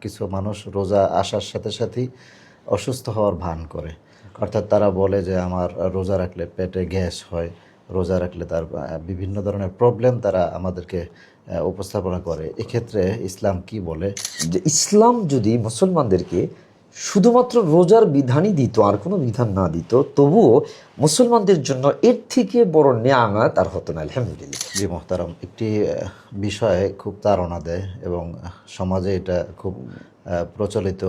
কিছু মানুষ রোজা আসার সাথে সাথেই অসুস্থ হওয়ার ভান করে। অর্থাৎ তারা বলে যে আমার রোজা রাখলে পেটে গ্যাস হয়, রোজা রাখলে তার বিভিন্ন ধরনের প্রবলেম তারা আমাদেরকে উপস্থাপনা করে। এক্ষেত্রে ইসলাম কি বলে? যে ইসলাম যদি মুসলমানদেরকে শুধুমাত্র রোজার বিধানই দিত, আর কোনো বিধান না দিত, তবুও মুসলমানদের জন্য এর থেকে বড় নেয়ামত আর হতো না। আলহামদুলিল্লাহ। জি মোহতারাম, একটি বিষয়ে খুব তাড়না দেয় এবং সমাজে এটা খুব প্রচলিত,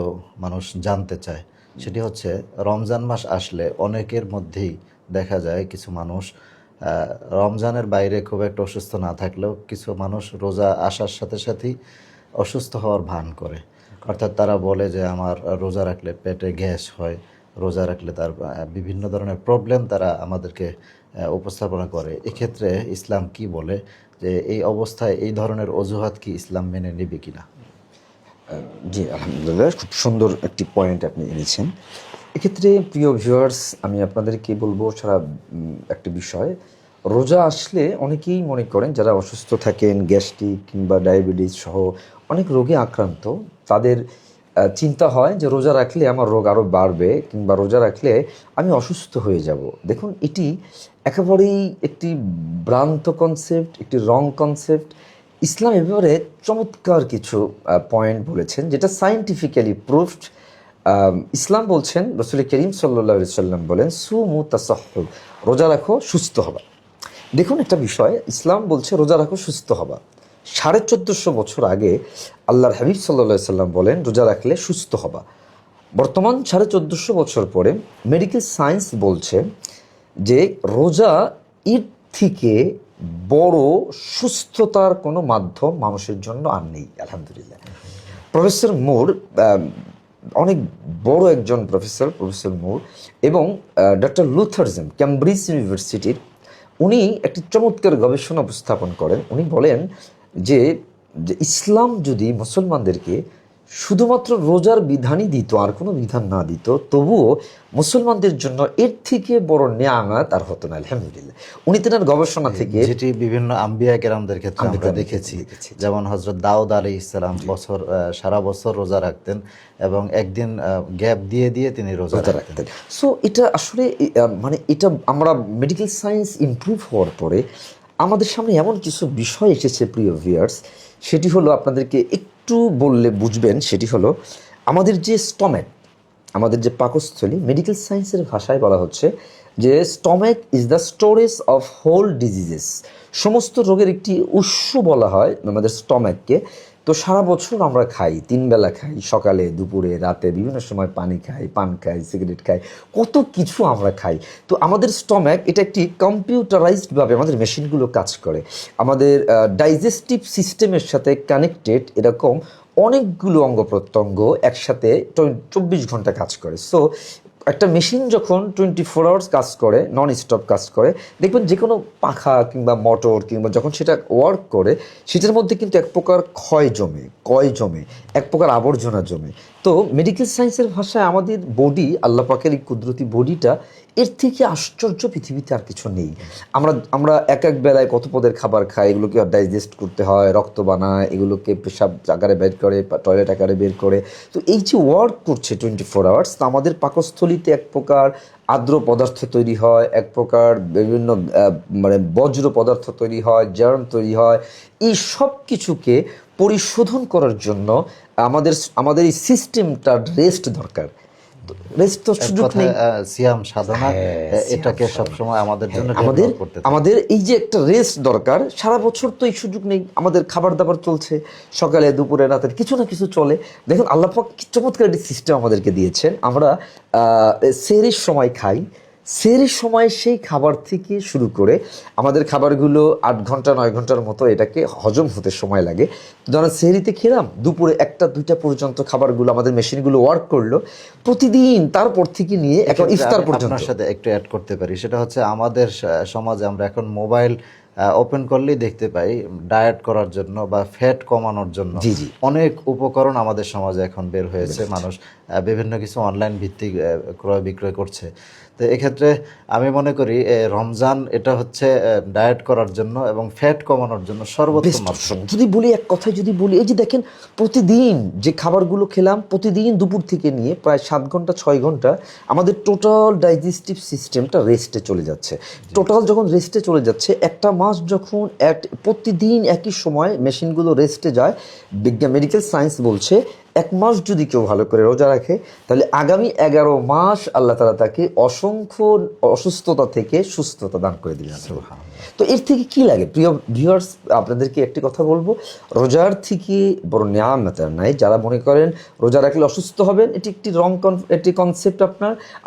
মানুষ জানতে চায়। সেটি হচ্ছে রমজান মাস আসলে অনেকের মধ্যেই দেখা যায় কিছু মানুষ রমজানের বাইরে খুব একটা অসুস্থ না থাকলেও কিছু মানুষ রোজা আসার সাথে সাথেই অসুস্থ হওয়ার ভান করে। অর্থাৎ তারা বলে যে আমার রোজা রাখলে পেটে গ্যাস হয়, রোজা রাখলে তার বিভিন্ন ধরনের প্রবলেম তারা আমাদেরকে উপস্থাপনা করে। এক্ষেত্রে ইসলাম কি বলে যে এই অবস্থায় এই ধরনের অজুহাত কি ইসলাম মেনে নেবে কিনা? জি আলহামদুলিল্লাহ, খুব সুন্দর একটি পয়েন্ট আপনি এনেছেন। এক্ষেত্রে প্রিয় ভিউয়ার্স, আমি আপনাদেরকে বলবো সারা একটি বিষয়, রোজা আসলে অনেকেই মনে করেন যারা অসুস্থ থাকেন, গ্যাস্ট্রিক কিংবা ডায়াবেটিস সহ অনেক রোগে আক্রান্ত, তাদের চিন্তা হয় যে রোজা রাখলে আমার রোগ আরও বাড়বে কিংবা রোজা রাখলে আমি অসুস্থ হয়ে যাব। দেখুন, এটি একেবারেই একটি ভ্রান্ত কনসেপ্ট, একটি রং কনসেপ্ট। ইসলাম এবারে চমৎকার কিছু পয়েন্ট বলেছেন যেটা সায়েন্টিফিক্যালি প্রুফড। ইসলাম বলছেন, রসুল করিম সাল্লাল্লাহু আলাইহি সাল্লাম বলেন, সুমু তাসাহহু, রোজা রাখো সুস্থ হবা। দেখুন একটা বিষয়, ইসলাম বলছে রোজা রাখো সুস্থ হবা। 1450 বছর আগে আল্লাহর হাবিব সাল্লাল্লাহু আলাইহি সাল্লাম বলেন রোজা রাখলে সুস্থ হবা। বর্তমান 1450 বছর পরে মেডিকেল সায়েন্স বলছে যে রোজা এর থেকে বড় সুস্থতার কোনো মাধ্যম মানুষের জন্য আর নেই। আলহামদুলিল্লাহ। প্রফেসর মুর, অনেক বড় একজন প্রফেসর মুর এবং ডক্টর লুথারজেন, ক্যামব্রিজ ইউনিভার্সিটির, উনি একটি চমৎকার গবেষণা উপস্থাপন করেন। উনি বলেন যে ইসলাম যদি মুসলমানদেরকে শুধুমাত্র রোজার বিধানই দিত, আর কোনো বিধান না দিত, তবুও মুসলমানদের জন্য এর থেকে বড় নেয়ামত আর হতো না। আলহামদুলিল্লাহ। উনি তেনার গবেষণা থেকে, যেটি বিভিন্ন আম্বিয়া কেরামদের ক্ষেত্রে আমরা দেখেছি, যেমন হযরত দাউদ আলাইহিস সালাম সারা বছর রোজা রাখতেন এবং একদিন গ্যাপ দিয়ে দিয়ে তিনি রোজা রাখতেন। সো এটা আসলে মানে এটা আমরা মেডিকেল সায়েন্স ইমপ্রুভ হওয়ার পরে আমাদের সামনে এমন কিছু বিষয় এসেছে প্রিয় ভিউয়ার্স, সেটি হলো আপনাদেরকে একটু বললে বুঝবেন। সেটি হলো আমাদের যে স্টমেক, আমাদের যে পাকস্থলী, মেডিকেল সায়েন্সের ভাষায় বলা হচ্ছে যে stomach is the storage of whole diseases. সমস্ত রোগের একটি উৎস বলা হয় আমাদের স্টমেককে। তো সারা বছর আমরা খাই, 3 বেলা খাই, সকালে, দুপুরে, রাতে, বিভিন্ন সময় পানি খাই, পান খাই, সিগারেট খাই, কত কিছু আমরা খাই। তো আমাদের স্টমেক এটা একটি কম্পিউটারাইজডভাবে আমাদের মেশিনগুলো কাজ করে, আমাদের ডাইজেস্টিভ সিস্টেমের সাথে কানেক্টেড। এরকম অনেকগুলো অঙ্গ প্রত্যঙ্গ একসাথে 24 ঘন্টা কাজ করে। সো একটা মেশিন যখন 24 আওয়ার্স কাজ করে, নন স্টপ কাজ করে, দেখবেন যে কোনো পাখা কিংবা মোটর কিংবা যখন সেটা ওয়ার্ক করে, সেটার মধ্যে কিন্তু এক প্রকার কয় জমে, এক প্রকার আবর্জনা জমে। তো মেডিকেল সায়েন্সের ভাষায় আমাদের বডি, আল্লাহ পাকের এই কুদরতি বডিটা, এর থেকে আশ্চর্য পৃথিবীতে আর কিছু নেই। আমরা এক এক বেলায় কত পদের খাবার খাই, এগুলোকে ডাইজেস্ট করতে হয়, রক্ত বানায়, এগুলোকে পেশাব আকারে বের করে, টয়লেট আকারে বের করে। তো এই যে ওয়ার্ক করছে 24 আওয়ার্স, তা আমাদের পাকস্থলীতে এক প্রকার আর্দ্র পদার্থ তৈরি হয়, এক প্রকার বিভিন্ন মানে বজ্র পদার্থ তৈরি হয়, জার্ম তৈরি হয়। এই সব কিছুকে পরিশোধন করার জন্য আমাদের এই সিস্টেমটার রেস্ট দরকার। রেস্ট তো সুযোগ নেই। সিয়াম সাধনা এটাকে সবসময় আমাদের জন্য আমাদের এই যে একটা রেস্ট দরকার, সারা বছর তো এই সুযোগ নেই। আমাদের খাবার দাবার চলছে, সকালে, দুপুরে, রাতের কিছু না কিছু চলে। দেখুন আল্লাহ পাক কি চমৎকার একটি সিস্টেম আমাদেরকে দিয়েছেন। আমরা সেহরির সময় খাই, সেহরির সময় সেই খাবার থেকে শুরু করে আমাদের খাবারগুলো 8 ঘন্টা 9 ঘন্টার মতো এটাকে হজম হতে সময় লাগে। ধরেন সেহরিতে খেলাম, দুপুরে 1টা 2টা পর্যন্ত খাবারগুলো আমাদের মেশিনগুলো ওয়ার্ক করলো প্রতিদিন, তারপর থেকে নিয়ে এখন ইফতার পর্যন্ত। আপনার সাথে একটু অ্যাড করতে পারি, সেটা হচ্ছে আমাদের সমাজে আমরা এখন মোবাইল ওপেন করলেই দেখতে পাই ডায়েট করার জন্য বা ফ্যাট কমানোর জন্য জি, জি। অনেক উপকরণ আমাদের সমাজে এখন বের হয়েছে। মানুষ বিভিন্ন কিছু অনলাইন ভিত্তিক ক্রয় বিক্রয় করছে। তো এক্ষেত্রে আমি মনে করি রমজান এটা হচ্ছে ডায়েট করার জন্য এবং ফ্যাট কমানোর জন্য সর্বোত্তম বেস্ট মাস। অপশন। যদি বলি এক কথায়, যদি বলি, এই যে দেখেন প্রতিদিন যে খাবারগুলো খেলাম, প্রতিদিন দুপুর থেকে নিয়ে প্রায় 7 ঘন্টা 6 ঘন্টা আমাদের টোটাল ডাইজেস্টিভ সিস্টেমটা রেস্টে চলে যাচ্ছে। টোটাল যখন রেস্টে চলে যাচ্ছে, একটা মাস যখন প্রতিদিন একই সময় মেশিনগুলো রেস্টে যায়, বিজ্ঞান মেডিকেল সায়েন্স বলছে 1 মাস যদি কেউ ভালো করে রোজা রাখে, তাহলে আগামী 11 মাস আল্লাহ তাআলা তাকে অসংখ্য অসুস্থতা থেকে সুস্থতা দান করে দিবেন। তো এর থেকে কি লাগে প্রিয় ভিউয়ার্স, আপনাদেরকে একটি কথা বলবো, রোজার থেকে বড় নিয়ামত আর নাই। যারা মনে করেন রোজা রাখলে অসুস্থ হবেন, এটি একটি কনসেপ্ট।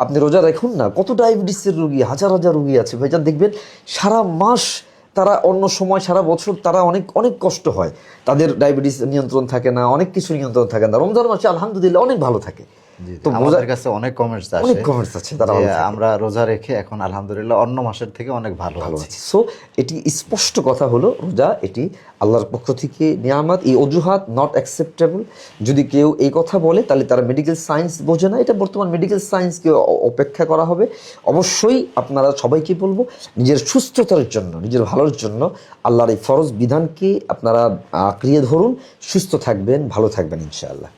আপনি রোজা রাখুন না, কত ডায়াবেটিসের রোগী, হাজার হাজার রোগী আছে ভাইজান, দেখবেন সারা মাস, তারা অন্য সময় সারা বছর তারা অনেক অনেক কষ্ট হয়, তাদের ডায়াবেটিস নিয়ন্ত্রণ থাকে না, অনেক কিছু নিয়ন্ত্রণ থাকে না, রমজান মাসে আলহামদুলিল্লাহ অনেক ভালো থাকে। তো আমাদের কাছে অনেক কমেন্টস আসে, অনেক কমেন্টস আছে, তারা যে আমরা রোজা রেখে এখন আলহামদুলিল্লাহ অন্য মাসের থেকে অনেক ভালো আছি। সো এটি স্পষ্ট কথা হলো, রোজা এটি আল্লাহর পক্ষ থেকে নিয়ামত। এই অজুহাত নট অ্যাকসেপ্টেবল। যদি কেউ এই কথা বলে তাহলে তারা মেডিকেল সায়েন্স বোঝে না। এটা বর্তমান মেডিকেল সায়েন্সকে অপেক্ষা করা হবে। অবশ্যই আপনারা সবাইকে বলবো, নিজের সুস্থতার জন্য, নিজের ভালোর জন্য আল্লাহর এই ফরজ বিধানকে আপনারা আঁকড়িয়ে ধরুন। সুস্থ থাকবেন, ভালো থাকবেন ইনশাআল্লাহ।